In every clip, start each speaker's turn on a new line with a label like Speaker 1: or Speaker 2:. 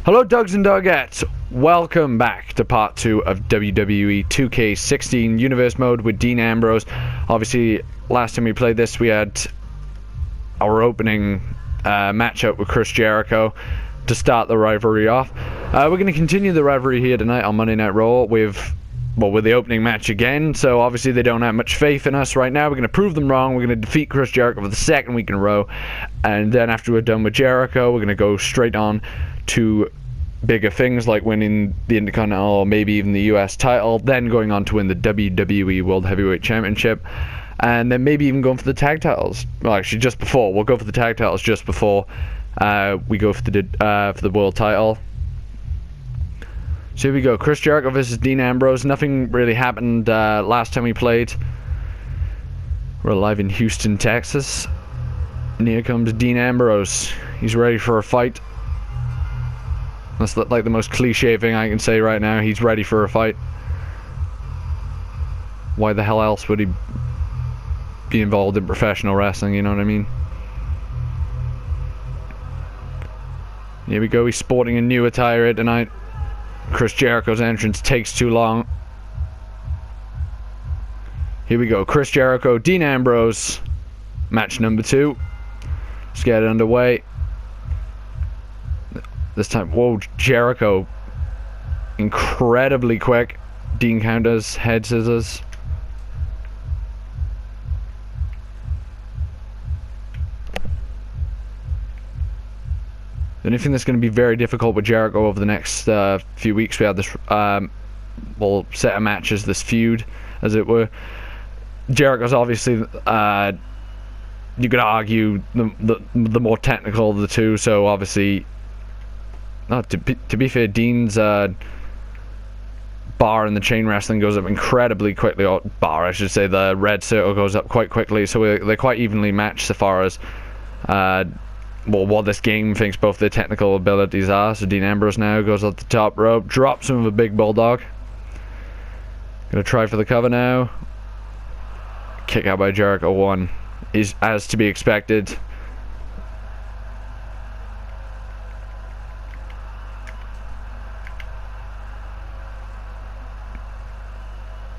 Speaker 1: Hello Dogs and Dogettes, welcome back to part 2 of WWE 2K16 Universe Mode with Dean Ambrose. Obviously, last time we played this we had our opening matchup with Chris Jericho to start the rivalry off. We're going to continue the rivalry here tonight on Monday Night Raw with the opening match again, so obviously they don't have much faith in us right now. We're going to prove them wrong. We're going to defeat Chris Jericho for the second week in a row, and then after we're done with Jericho, we're going to go straight on to bigger things like winning the Intercontinental or maybe even the US title, then going on to win the WWE World Heavyweight Championship, and then maybe even going for the tag titles. Well, actually, just before. We'll go for the tag titles just before we go for the world title. So here we go. Chris Jericho versus Dean Ambrose. Nothing really happened last time we played. We're live in Houston, Texas. And here comes Dean Ambrose. He's ready for a fight. That's like the most cliche thing I can say right now. He's ready for a fight. Why the hell else would he be involved in professional wrestling, you know what I mean? Here we go. He's sporting a new attire here tonight. Chris Jericho's entrance takes too long. Here we go. Chris Jericho, Dean Ambrose. Match number 2. Let's get it underway. This time, whoa, Jericho. Incredibly quick. Dean counters, head scissors. The only thing that's going to be very difficult with Jericho over the next few weeks, we have this set of matches, this feud, as it were. Jericho's obviously, you could argue, the more technical of the two, so obviously, to be fair, Dean's bar in the chain wrestling goes up incredibly quickly, or bar, I should say, the red circle goes up quite quickly, so they're quite evenly matched so far as what this game thinks both their technical abilities are. So Dean Ambrose now goes up the top rope, drops him with a big bulldog. Gonna try for the cover now. Kick out by Jericho. 1 is as to be expected.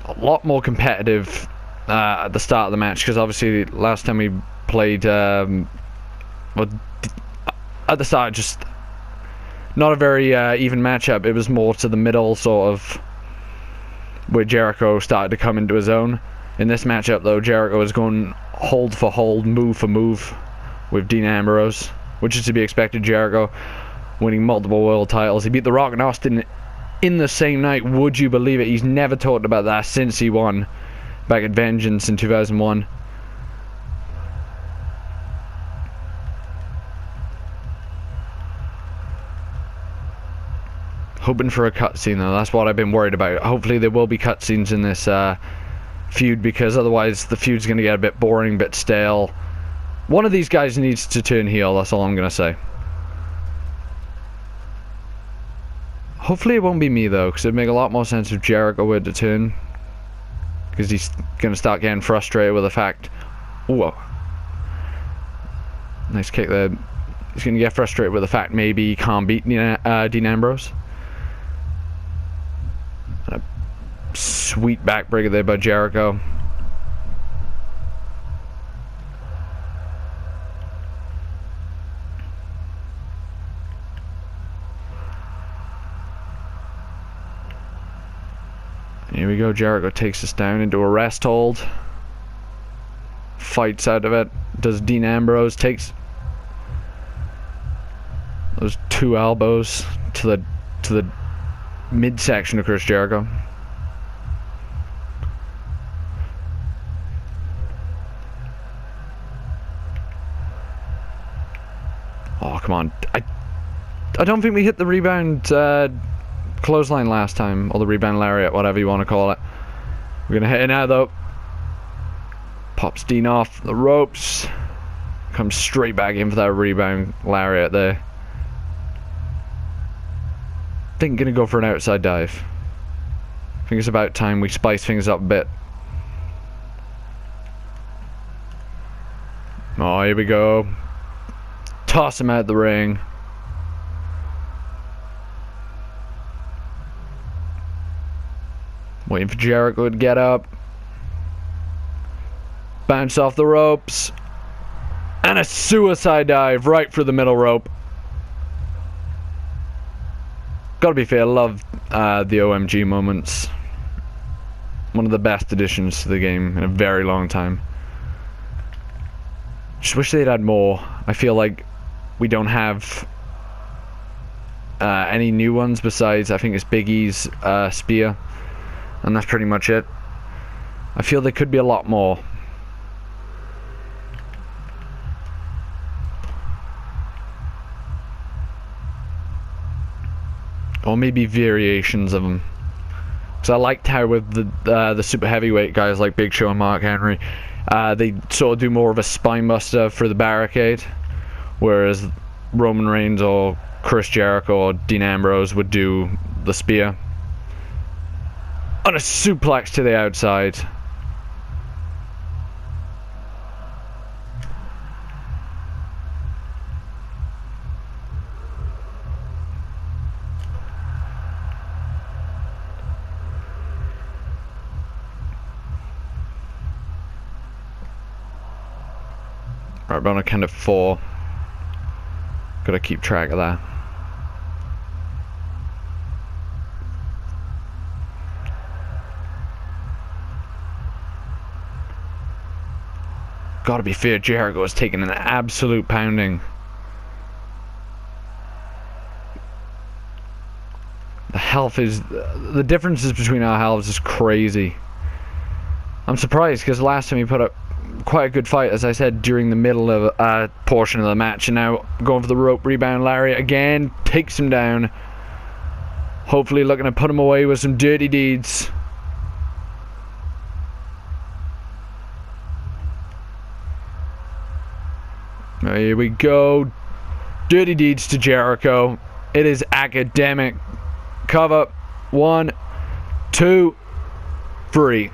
Speaker 1: A lot more competitive at the start of the match, because obviously last time we played at the start, just not a very even matchup. It was more to the middle, sort of, where Jericho started to come into his own. In this matchup, though, Jericho is going hold for hold, move for move with Dean Ambrose, which is to be expected. Jericho winning multiple world titles. He beat The Rock and Austin in the same night. Would you believe it? He's never talked about that since he won back at Vengeance in 2001. Hoping for a cutscene, though. That's what I've been worried about. Hopefully there will be cutscenes in this feud, because otherwise the feud's going to get a bit boring, a bit stale. One of these guys needs to turn heel, that's all I'm going to say. Hopefully it won't be me, though, because it'd make a lot more sense if Jericho were to turn. Because he's going to start getting frustrated with the fact... Whoa. Nice kick there. He's going to get frustrated with the fact maybe he can't beat Dean Ambrose. A sweet backbreaker there by Jericho. Here we go. Jericho takes us down into a rest hold. Fights out of it. Does Dean Ambrose. Takes those 2 elbows to the midsection of Chris Jericho. Oh, come on. I don't think we hit the rebound clothesline last time, or the rebound lariat, whatever you want to call it. We're gonna hit it now, though. Pops Dean off the ropes. Comes straight back in for that rebound lariat there. I think gonna go for an outside dive. I think it's about time we spice things up a bit. Oh, here we go. Toss him out the ring. Waiting for Jericho to get up. Bounce off the ropes. And a suicide dive right through the middle rope. Gotta be fair, I love the OMG moments. One of the best additions to the game in a very long time. Just wish they'd add more. I feel like we don't have any new ones besides, I think it's Big E's spear. And that's pretty much it. I feel there could be a lot more. Or maybe variations of them. Because I liked how with the super heavyweight guys like Big Show and Mark Henry, they sort of do more of a spine buster for the barricade, whereas Roman Reigns or Chris Jericho or Dean Ambrose would do the spear. On a suplex to the outside. Right, we're on a kind of 4. Gotta keep track of that. Gotta be fair, Jericho is taking an absolute pounding. The health is... the differences between our healths is crazy. I'm surprised, because last time he put up quite a good fight, as I said, during the middle of a portion of the match, and now going for the rope rebound lariat again, takes him down. Hopefully looking to put him away with some dirty deeds. Here we go. Dirty deeds to Jericho. It is academic. Cover. 1, 2, 3.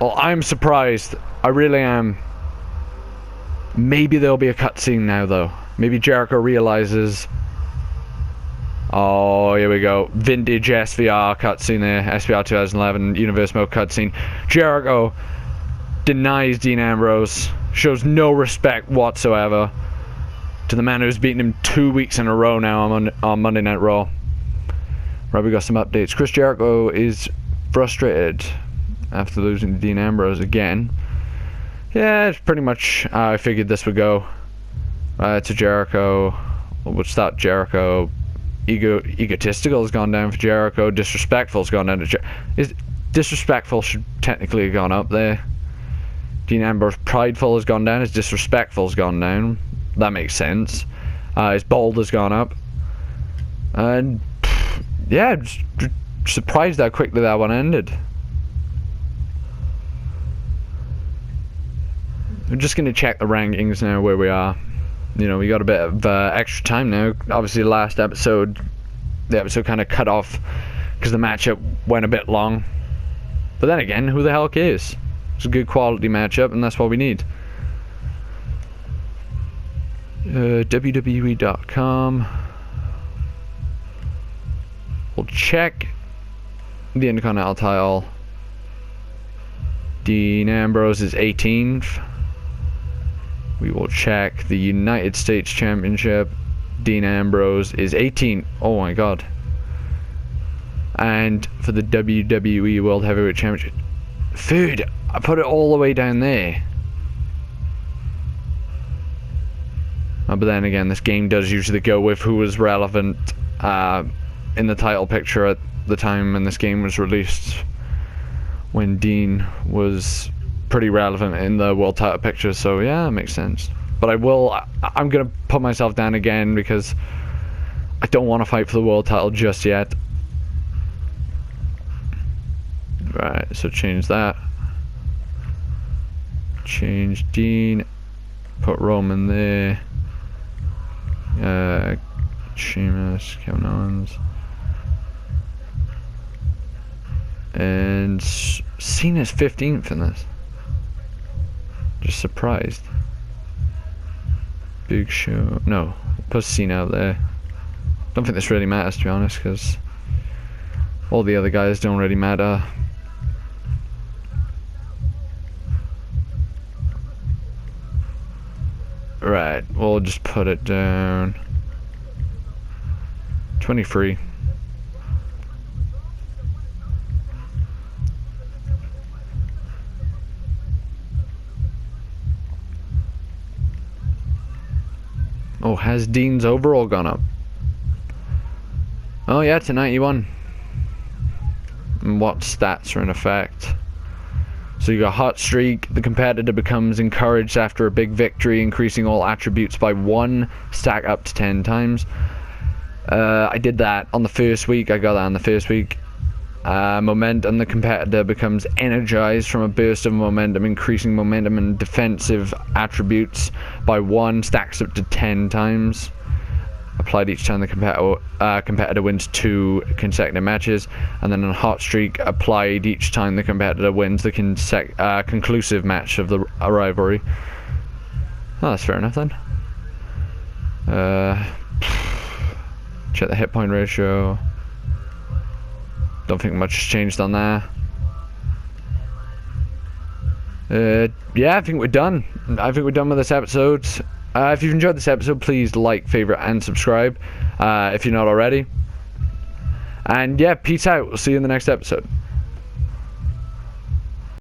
Speaker 1: Well, I'm surprised. I really am. Maybe there'll be a cutscene now, though. Maybe Jericho realizes... Oh, here we go. Vintage SVR cutscene there. SVR 2011 Universe Mode cutscene. Jericho denies Dean Ambrose. Shows no respect whatsoever to the man who's beaten him 2 weeks in a row now on Monday Night Raw. Right, we got some updates. Chris Jericho is frustrated after losing to Dean Ambrose again. Yeah, it's pretty much how I figured this would go. To Jericho. We'll start Jericho. Egotistical has gone down for Jericho. Disrespectful has gone down to Jericho. Disrespectful should technically have gone up there. Dean Ambrose prideful has gone down. His disrespectful has gone down. That makes sense. His bold has gone up. And yeah, just surprised how quickly that one ended. I'm just going to check the rankings now where we are. You know, we got a bit of extra time now. Obviously, the episode kind of cut off because the matchup went a bit long. But then again, who the hell cares? It's a good quality matchup, and that's what we need. WWE.com. We'll check the Intercontinental title. Dean Ambrose is 18th. We will check the United States Championship. Dean Ambrose is 18th. Oh my god. And for the WWE World Heavyweight Championship. Food! I put it all the way down there. Oh, but then again, this game does usually go with who was relevant in the title picture at the time when this game was released. When Dean was pretty relevant in the world title picture, so yeah, that makes sense. But I'm gonna put myself down again because I don't want to fight for the world title just yet. Right, so change that. Change Dean. Put Roman there. Sheamus, Kevin Owens. And Cena's 15th in this. Just surprised. Big Show. No, put Cena out there. Don't think this really matters, to be honest, because all the other guys don't really matter. Right, we'll just put it down. 23. Oh, has Dean's overall gone up? Oh yeah, to 91. And what stats are in effect? So you got hot streak. The competitor becomes encouraged after a big victory, increasing all attributes by 1, stack up to 10 times. I did that on the first week. I got that on the first week. Momentum. The competitor becomes energized from a burst of momentum, increasing momentum and defensive attributes by 1, stacks up to 10 times. Applied each time the competitor wins 2 consecutive matches. And then on hot streak, applied each time the competitor wins the conclusive match of the rivalry. Oh, that's fair enough then. Check the hit point ratio. Don't think much has changed on there. Yeah, I think we're done. I think we're done with this episode. If you've enjoyed this episode, please like, favorite, and subscribe if you're not already. And yeah, peace out. We'll see you in the next episode.